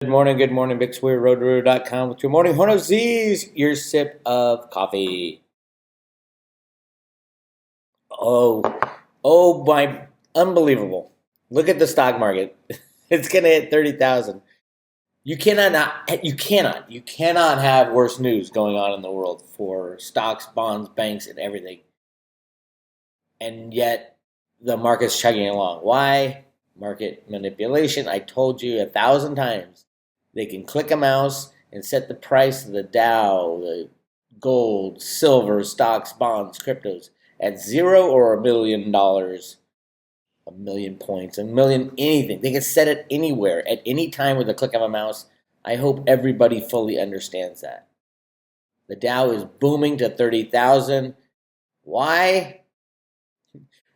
Good morning, Bix Weir, roadroo.com with your morning horn of Z's, your sip of coffee. Oh, my, unbelievable. Look at the stock market. It's going to hit 30,000. You cannot have worse news going on in the world for stocks, bonds, banks, and everything. And yet the market's chugging along. Why? Market manipulation. I told you 1,000 times. They can click a mouse and set the price of the Dow, the gold, silver, stocks, bonds, cryptos at zero or $1 million, a million points, a million anything. They can set it anywhere at any time with a click of a mouse. I hope everybody fully understands that. The Dow is booming to 30,000. Why?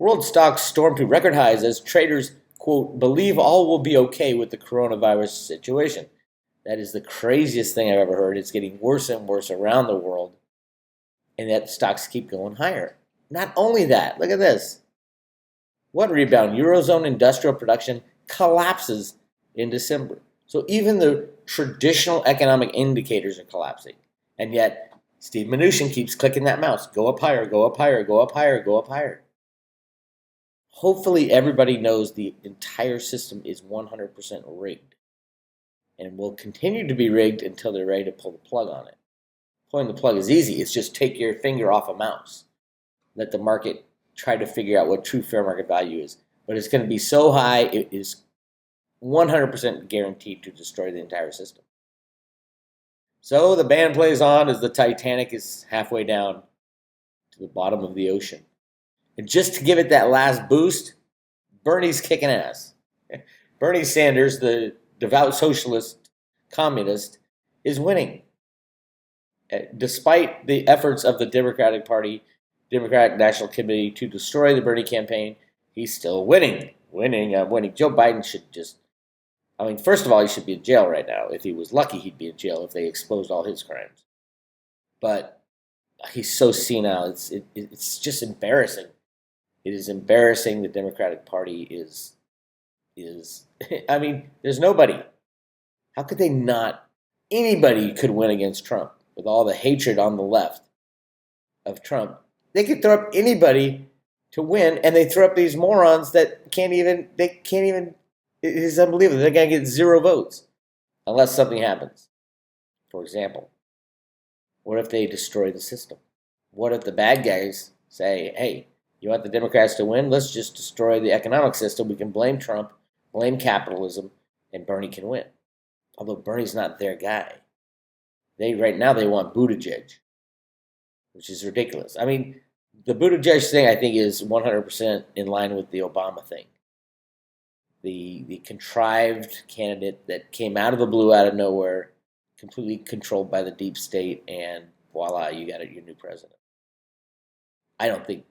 World stocks stormed to record highs as traders, quote, believe all will be okay with the coronavirus situation. That is the craziest thing I've ever heard. It's getting worse and worse around the world, and yet stocks keep going higher. Not only that, look at this. What rebound? Eurozone industrial production collapses in December. So even the traditional economic indicators are collapsing. And yet Steve Mnuchin keeps clicking that mouse. Go up higher, go up higher, go up higher, go up higher. Hopefully everybody knows the entire system is 100% rigged and will continue to be rigged until they're ready to pull the plug on it. Pulling the plug is easy. It's just take your finger off a mouse. Let the market try to figure out what true fair market value is. But it's going to be so high, it is 100% guaranteed to destroy the entire system. So the band plays on as the Titanic is halfway down to the bottom of the ocean. And just to give it that last boost, Bernie's kicking ass. Bernie Sanders, the devout socialist communist, is winning. Despite the efforts of the Democratic Party, Democratic National Committee to destroy the Bernie campaign, he's still winning. Winning. Joe Biden should just, first of all, he should be in jail right now. If he was lucky, he'd be in jail if they exposed all his crimes. But he's so senile. It's just embarrassing. It is embarrassing. The Democratic Party is there's nobody. How could they not? Anybody could win against Trump with all the hatred on the left of Trump. They could throw up anybody to win, and they throw up these morons that can't even, it is unbelievable. They're going to get 0 votes unless something happens. For example, what if they destroy the system? What if the bad guys say, hey, you want the Democrats to win? Let's just destroy the economic system. We can blame Trump, blame capitalism, and Bernie can win. Although Bernie's not their guy. Right now they want Buttigieg, which is ridiculous. The Buttigieg thing I think is 100% in line with the Obama thing. The contrived candidate that came out of the blue, out of nowhere, completely controlled by the deep state, and voila, you got your new president. I don't think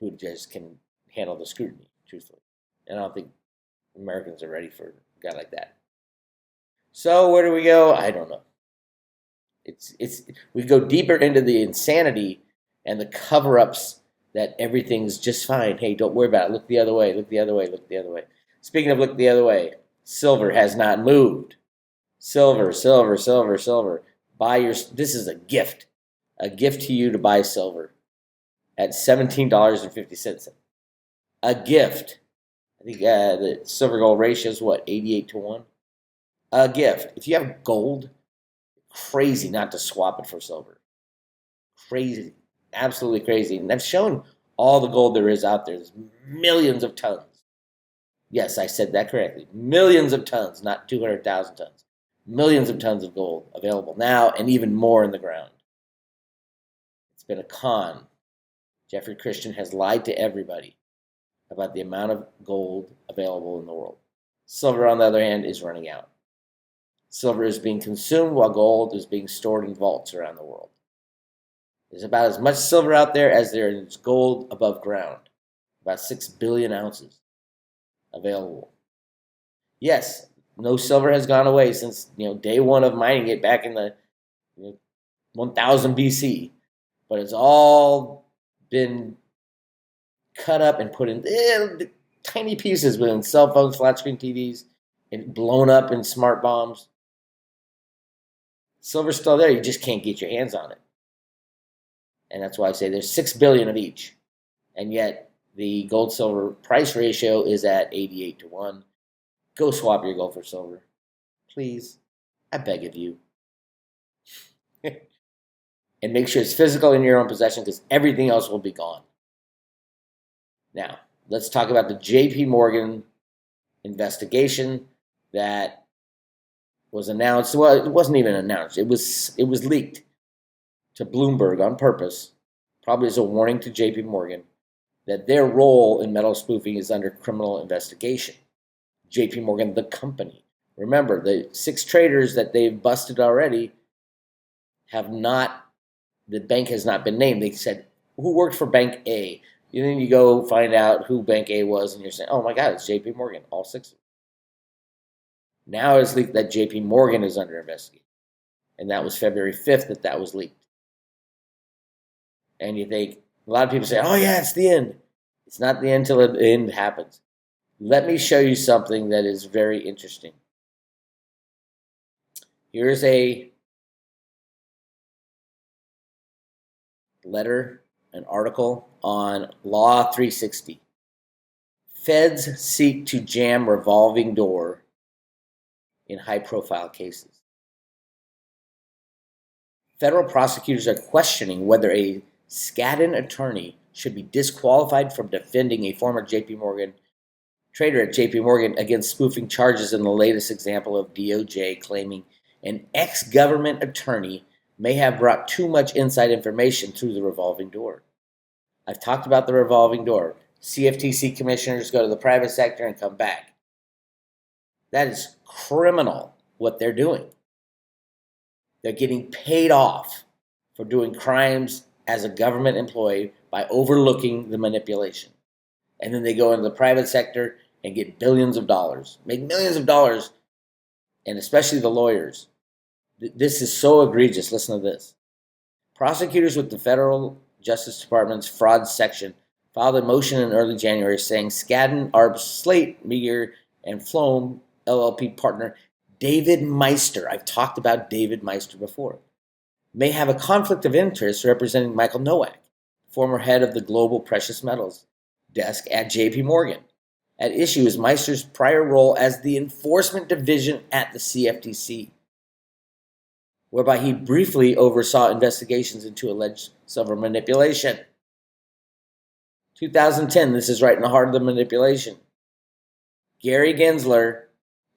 Buttigieg can handle the scrutiny, truthfully. And I don't think Americans are ready for a guy like that. So where do we go? I don't know. We go deeper into the insanity and the cover-ups that everything's just fine. Hey, don't worry about it. Look the other way. Look the other way. Look the other way. Speaking of look the other way, silver has not moved. Silver. This is a gift to you to buy silver at $17.50. A gift. I think the silver gold ratio is 88 to 1. A gift. If you have gold, crazy not to swap it for silver. Crazy. Absolutely crazy. And I've shown all the gold there is out there. There's millions of tons. Yes, I said that correctly. Millions of tons, not 200,000 tons. Millions of tons of gold available now, and even more in the ground. It's been a con. Jeffrey Christian has lied to everybody about the amount of gold available in the world. Silver, on the other hand, is running out. Silver is being consumed while gold is being stored in vaults around the world. There's about as much silver out there as there is gold above ground. About 6 billion ounces available. Yes, no silver has gone away since day one of mining it back in the 1000 BC. But it's all been cut up and put in tiny pieces within cell phones, flat screen TVs, and blown up in smart bombs. Silver's still there. You just can't get your hands on it. And that's why I say there's $6 billion of each. And yet the gold-silver price ratio is at 88 to 1. Go swap your gold for silver. Please. I beg of you. And make sure it's physical in your own possession because everything else will be gone. Now, let's talk about the JPMorgan investigation that was announced. Well, it wasn't even announced. It was leaked to Bloomberg on purpose, probably as a warning to JPMorgan that their role in metal spoofing is under criminal investigation. JPMorgan, the company. Remember, the 6 traders that they've busted already the bank has not been named. They said, who worked for Bank A? And then you go find out who Bank A was, and you're saying, oh my God, it's JPMorgan, all 6 of them. Now it's leaked that JPMorgan is under investigation. And that was February 5th that was leaked. And you think, a lot of people say, oh yeah, it's the end. It's not the end until the end happens. Let me show you something that is very interesting. Here's a letter, an article on Law 360. Feds seek to jam revolving door in high-profile cases. Federal prosecutors are questioning whether a Skadden attorney should be disqualified from defending a former JPMorgan trader at JPMorgan against spoofing charges in the latest example of DOJ claiming an ex-government attorney may have brought too much inside information through the revolving door. I've talked about the revolving door. CFTC commissioners go to the private sector and come back. That is criminal what they're doing. They're getting paid off for doing crimes as a government employee by overlooking the manipulation. And then they go into the private sector and get billions of dollars, make millions of dollars, and especially the lawyers. This is so egregious. Listen to this. Prosecutors with the Federal Justice Department's fraud section filed a motion in early January saying Skadden, Arb's, Slate, Meagher, and Floam LLP partner David Meister, I've talked about David Meister before, may have a conflict of interest representing Michael Nowak, former head of the Global Precious Metals desk at JPMorgan. At issue is Meister's prior role as the enforcement division at the CFTC, whereby he briefly oversaw investigations into alleged silver manipulation. 2010, this is right in the heart of the manipulation. Gary Gensler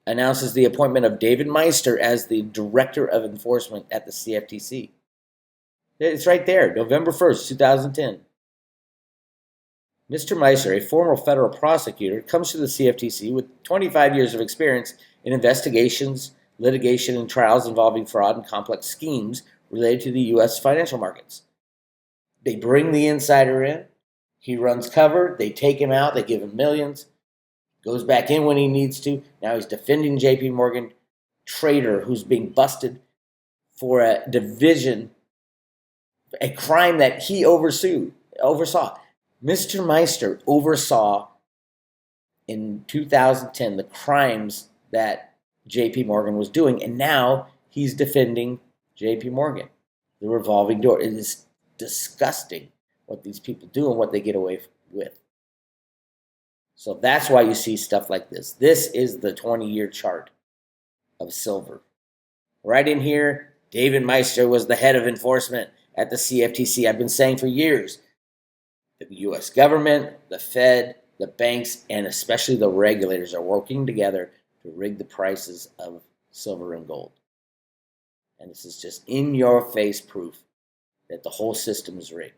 announces the appointment of David Meister as the Director of Enforcement at the CFTC. It's right there, November 1st, 2010. Mr. Meister, a former federal prosecutor, comes to the CFTC with 25 years of experience in investigations, litigation, and trials involving fraud and complex schemes related to the U.S. financial markets. They bring the insider in. He runs cover. They take him out. They give him millions. Goes back in when he needs to. Now he's defending JPMorgan trader who's being busted for a division, a crime that he oversaw. Mr. Meister oversaw in 2010 the crimes that JPMorgan was doing, and now he's defending JPMorgan, the revolving door. It is disgusting what these people do and what they get away with. So that's why you see stuff like this. This is the 20-year chart of silver. Right in here, David Meister was the head of enforcement at the CFTC. I've been saying for years, the U.S. government, the Fed, the banks, and especially the regulators are working together to rig the prices of silver and gold. And this is just in-your-face proof that the whole system is rigged.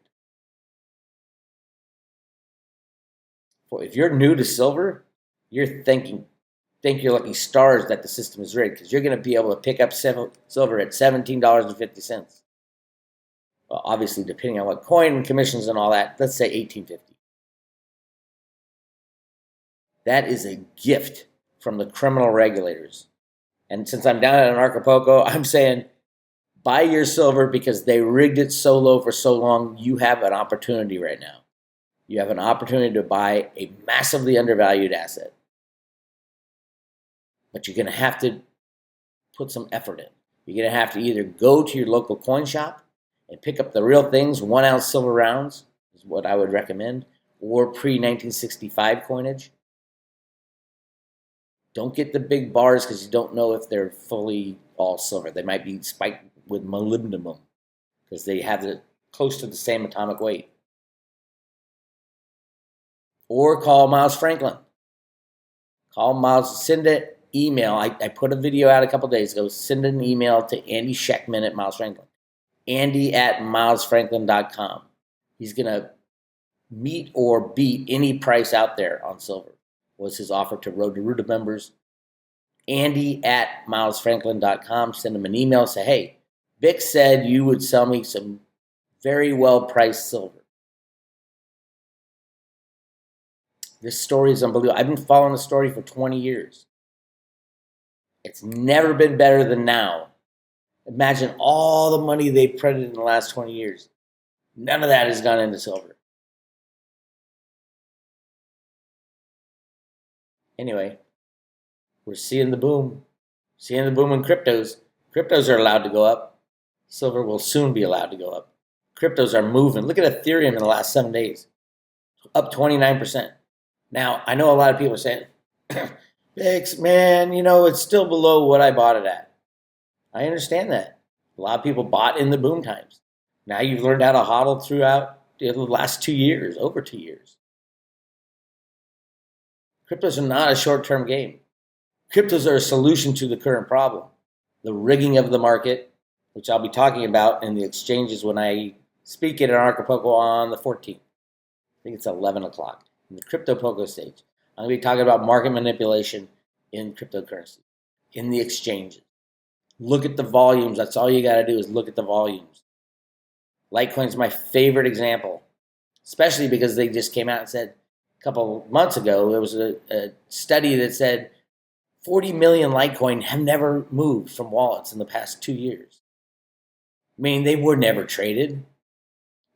If you're new to silver, you're thank your lucky stars that the system is rigged, because you're going to be able to pick up silver at $17.50. Well, obviously, depending on what coin and commissions and all that, let's say $18.50. That is a gift from the criminal regulators. And since I'm down at Acapulco, I'm saying buy your silver because they rigged it so low for so long. You have an opportunity right now. You have an opportunity to buy a massively undervalued asset. But you're going to have to put some effort in. You're going to have to either go to your local coin shop and pick up the real things, 1 ounce silver rounds is what I would recommend, or pre-1965 coinage. Don't get the big bars because you don't know if they're fully all silver. They might be spiked with molybdenum because they have close to the same atomic weight. Or call Miles Franklin. Call Miles, send an email. I put a video out a couple days ago. Send an email to Andy Scheckman at Miles Franklin. Andy@milesfranklin.com. He's going to meet or beat any price out there on silver, was his offer to Road to Ruta members. Andy@milesfranklin.com. Send him an email. Say, hey, Bix said you would sell me some very well-priced silver. This story is unbelievable. I've been following the story for 20 years. It's never been better than now. Imagine all the money they printed in the last 20 years. None of that has gone into silver. Anyway, we're seeing the boom. Seeing the boom in cryptos. Cryptos are allowed to go up. Silver will soon be allowed to go up. Cryptos are moving. Look at Ethereum in the last 7 days. Up 29%. Now, I know a lot of people are saying, Bix, man, it's still below what I bought it at. I understand that. A lot of people bought in the boom times. Now you've learned how to hodl throughout the last 2 years, over 2 years. Cryptos are not a short-term game. Cryptos are a solution to the current problem. The rigging of the market, which I'll be talking about in the exchanges when I speak at an Acapulco on the 14th. I think it's 11 o'clock in the Crypto Poco stage. I'm going to be talking about market manipulation in cryptocurrency, in the exchanges. Look at the volumes. That's all you got to do is look at the volumes. Litecoin's my favorite example, especially because they just came out and said a couple months ago, there was a study that said 40 million Litecoin have never moved from wallets in the past 2 years. I mean, they were never traded.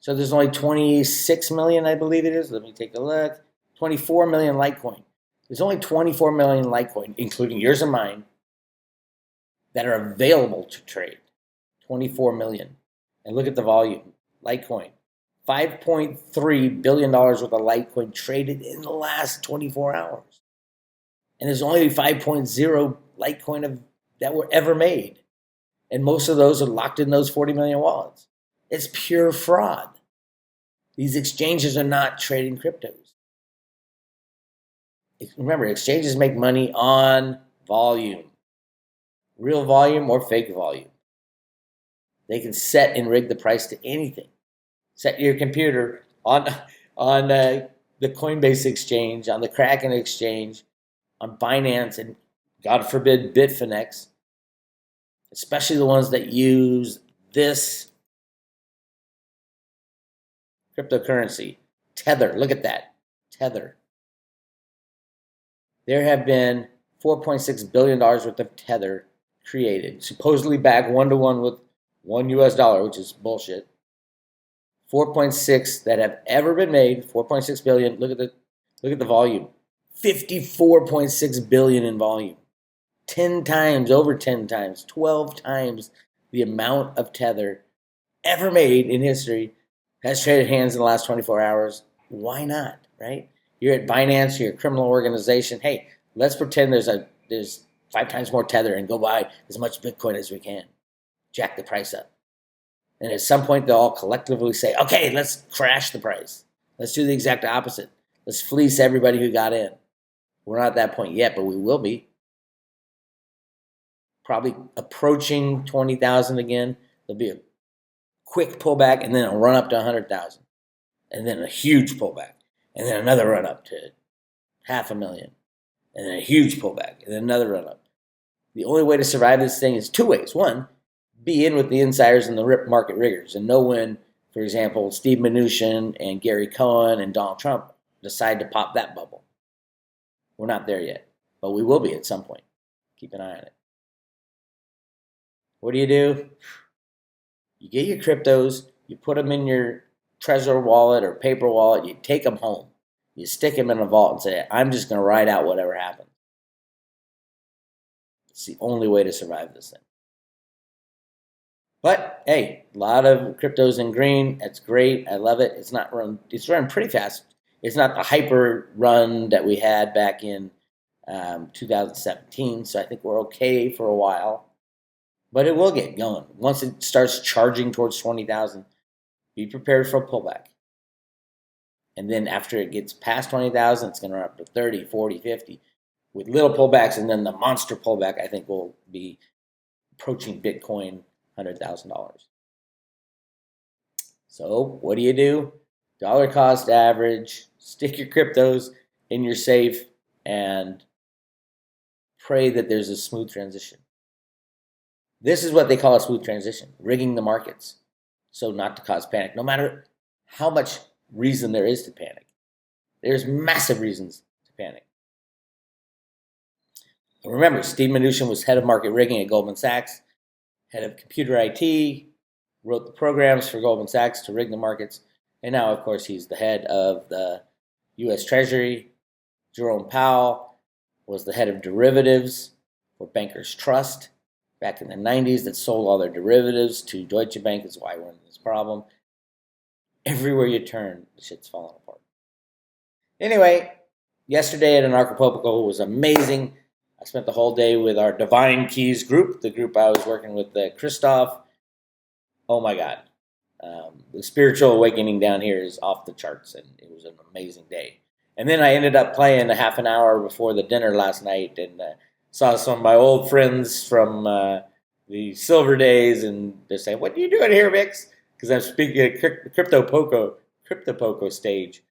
So there's only 26 million, I believe it is. Let me take a look. 24 million Litecoin. There's only 24 million Litecoin, including yours and mine, that are available to trade. 24 million. And look at the volume. Litecoin. $5.3 billion worth of Litecoin traded in the last 24 hours. And there's only 5.0 Litecoin that were ever made. And most of those are locked in those 40 million wallets. It's pure fraud. These exchanges are not trading cryptos. Remember, exchanges make money on volume. Real volume or fake volume. They can set and rig the price to anything. Set your computer on the Coinbase exchange, on the Kraken exchange, on Binance, and God forbid Bitfinex, especially the ones that use this cryptocurrency. Tether, look at that. Tether. There have been $4.6 billion worth of Tether created, supposedly backed 1-to-1 with $1 which is bullshit. 4.6 that have ever been made, 4.6 billion. Look at the volume. 54.6 billion in volume. 10 times, over 10 times, 12 times the amount of Tether ever made in history has traded hands in the last 24 hours. Why not, right? You're at Binance, you're a criminal organization. Hey, let's pretend there's 5 times more Tether and go buy as much Bitcoin as we can. Jack the price up. And at some point, they'll all collectively say, okay, let's crash the price. Let's do the exact opposite. Let's fleece everybody who got in. We're not at that point yet, but we will be. Probably approaching 20,000 again. There'll be a quick pullback, and then a run up to 100,000. And then a huge pullback. And then another run up to 500,000. And then a huge pullback. And then another run up. The only way to survive this thing is 2 ways. One, be in with the insiders and the market riggers and know when, for example, Steve Mnuchin and Gary Cohen and Donald Trump decide to pop that bubble. We're not there yet, but we will be at some point. Keep an eye on it. What do? You get your cryptos, you put them in your Trezor wallet or paper wallet, you take them home. You stick them in a vault and say, I'm just going to ride out whatever happens. It's the only way to survive this thing. But hey, a lot of cryptos in green. That's great. I love it. It's running pretty fast. It's not the hyper run that we had back in 2017. So I think we're okay for a while. But it will get going. Once it starts charging towards 20,000, be prepared for a pullback. And then after it gets past 20,000, it's going to run up to 30, 40, 50 with little pullbacks. And then the monster pullback, I think, will be approaching Bitcoin $100,000. So what do? Dollar cost average, stick your cryptos in your safe, and pray that there's a smooth transition. This is what they call a smooth transition, rigging the markets so not to cause panic, no matter how much reason there is to panic. There's massive reasons to panic. Remember, Steve Mnuchin was head of market rigging at Goldman Sachs, head of computer IT, wrote the programs for Goldman Sachs to rig the markets, and now, of course, he's the head of the U.S. Treasury. Jerome Powell was the head of derivatives for Bankers Trust back in the 90s that sold all their derivatives to Deutsche Bank. That's why we're in this problem. Everywhere you turn, the shit's falling apart. Anyway, yesterday at Anarchapulco was amazing. I spent the whole day with our Divine Keys group, the group I was working with, Christoph. Oh my God. The spiritual awakening down here is off the charts, and it was an amazing day. And then I ended up playing a half an hour before the dinner last night and saw some of my old friends from the Silver Days, and they're saying, "What are you doing here, Bix?" Because I'm speaking at Crypto Poco stage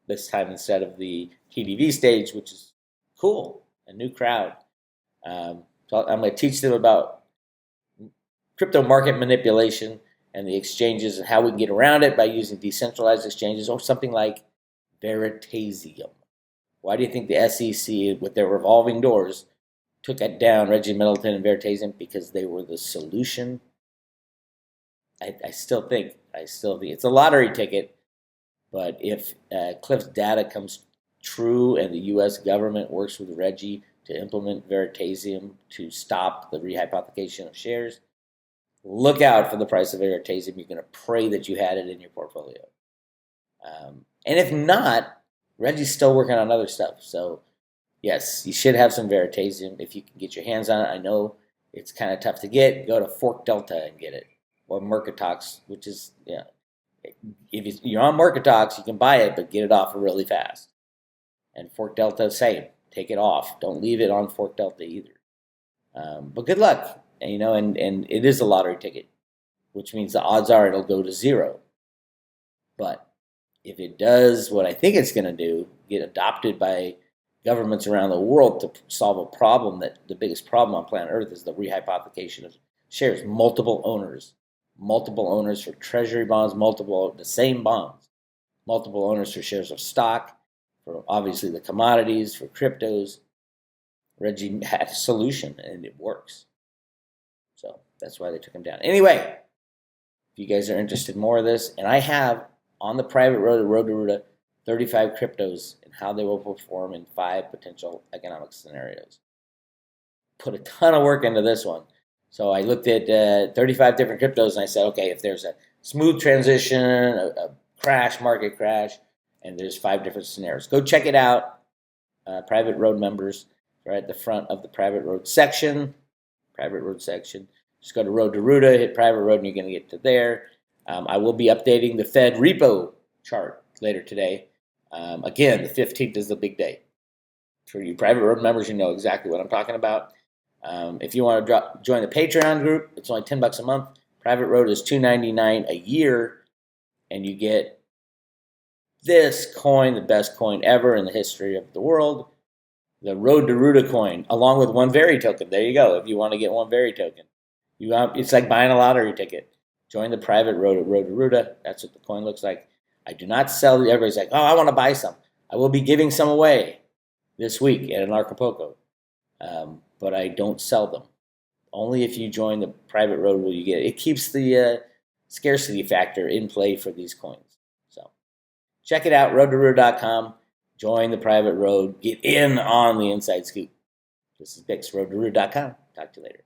this time instead of the TDV stage, which is cool, a new crowd. So I'm going to teach them about crypto market manipulation and the exchanges and how we can get around it by using decentralized exchanges or something like Veritasium. Why do you think the SEC, with their revolving doors, took it down, Reggie Middleton and Veritasium? Because they were the solution. I still think it's a lottery ticket, but if Cliff's data comes true and the U.S. government works with Reggie to implement Veritasium to stop the rehypothecation of shares, look out for the price of Veritasium. You're going to pray that you had it in your portfolio. And if not, Reggie's still working on other stuff. So, yes, you should have some Veritasium if you can get your hands on it. I know it's kind of tough to get. Go to Fork Delta and get it. Or Mercatox, which is, if you're on Mercatox, you can buy it, but get it off really fast. And Fork Delta, same. Take it off. Don't leave it on Fork Delta either. But good luck. And it is a lottery ticket, which means the odds are it'll go to zero. But if it does what I think it's going to do, get adopted by governments around the world to solve a problem that the biggest problem on planet Earth is the rehypothecation of shares. Multiple owners for treasury bonds, the same bonds, multiple owners for shares of stock, for obviously the commodities, for cryptos. Reggie had a solution, and it works. So that's why they took him down. Anyway, if you guys are interested in more of this, and I have on the private road to Ruta, 35 cryptos and how they will perform in 5 potential economic scenarios. Put a ton of work into this one. So I looked at 35 different cryptos and I said, okay, if there's a smooth transition, a market crash, and there's 5 different scenarios. Go check it out. Private road members are at the front of the private road section. Just go to Road to Ruta, hit private road, and you're going to get to there. I will be updating the Fed repo chart later today. Again, the 15th is the big day. For you private road members, you know exactly what I'm talking about. If you want to join the Patreon group, it's only $10 a month. Private road is $2.99 a year, and you get this coin, the best coin ever in the history of the world, the Road to Ruta coin, along with one Veri token. There you go. If you want to get one Veri token, it's like buying a lottery ticket. Join the private road at Road to Ruta. That's what the coin looks like. I do not sell. Everybody's like, oh, I want to buy some. I will be giving some away this week at Anarchapulco, but I don't sell them. Only if you join the private road will you get it. It keeps the scarcity factor in play for these coins. So check it out, roadtoruta.com. Join the private road. Get in on the inside scoop. This is Bix, roadtoruta.com. Talk to you later.